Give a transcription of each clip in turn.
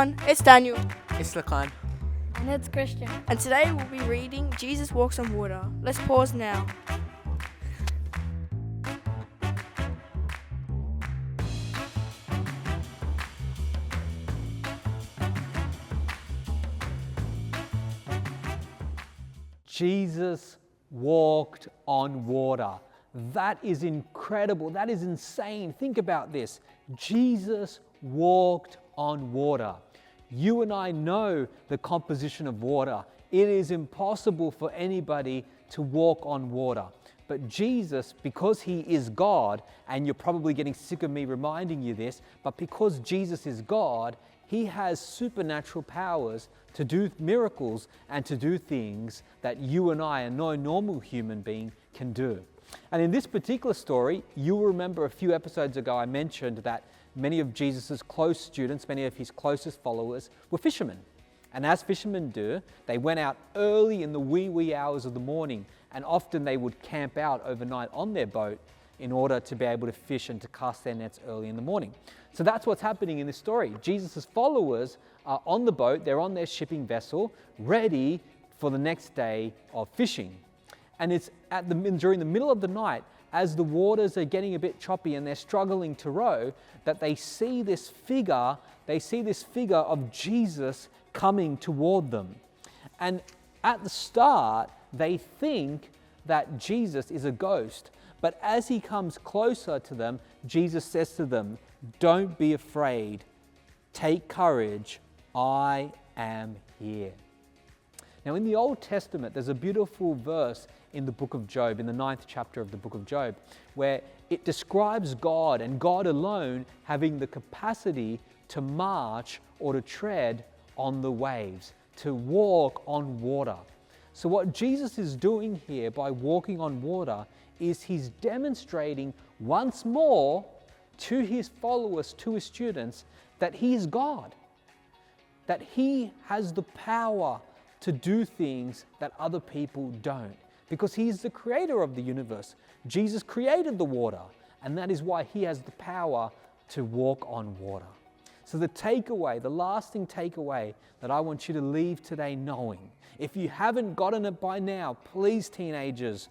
everyone, it's Daniel. It's Lakan. And it's Christian. And today we'll be reading Jesus Walks on Water. Let's pause now. Jesus walked on water. That is incredible. That is insane. Think about this. Jesus walked on water. You and I know the composition of water. It is impossible for anybody to walk on water. But Jesus, because he is God, and you're probably getting sick of me reminding you this, but because Jesus is God, he has supernatural powers to do miracles and to do things that you and I and no normal human being can do. And in this particular story, you'll remember a few episodes ago I mentioned that many of Jesus' close students, many of his closest followers, were fishermen. And as fishermen do, they went out early in the wee hours of the morning, and often they would camp out overnight on their boat in order to be able to fish and to cast their nets early in the morning. So that's what's happening in this story. Jesus' followers are on the boat, they're on their shipping vessel, ready for the next day of fishing. And it's during the middle of the night, as the waters are getting a bit choppy and they're struggling to row, that they see this figure of Jesus coming toward them. And at the start, they think that Jesus is a ghost. But as he comes closer to them, Jesus says to them, "Don't be afraid. Take courage. I am here." Now, in the Old Testament, there's a beautiful verse in the book of Job, in the 9th chapter of the book of Job, where it describes God and God alone having the capacity to march or to tread on the waves, to walk on water. So what Jesus is doing here by walking on water is he's demonstrating once more to his followers, to his students, that he is God, that he has the power to do things that other people don't, because he is the creator of the universe. Jesus created the water, and that is why he has the power to walk on water. So the takeaway, the lasting takeaway that I want you to leave today knowing, if you haven't gotten it by now, please teenagers,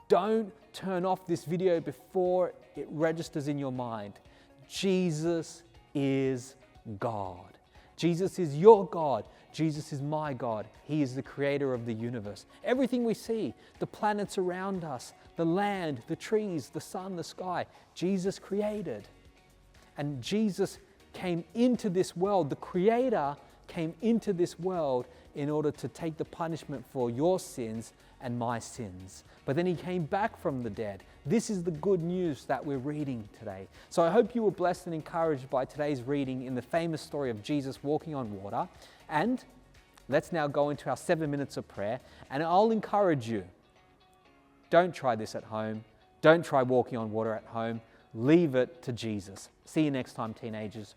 don't turn off this video before it registers in your mind. Jesus is God. Jesus is your God. Jesus is my God. He is the creator of the universe. Everything we see, the planets around us, the land, the trees, the sun, the sky, Jesus created. And Jesus came into this world, the Creator came into this world in order to take the punishment for your sins and my sins. But then he came back from the dead. This is the good news that we're reading today. So I hope you were blessed and encouraged by today's reading in the famous story of Jesus walking on water. And let's now go into our 7 minutes of prayer. And I'll encourage you, don't try this at home. Don't try walking on water at home. Leave it to Jesus. See you next time, teenagers.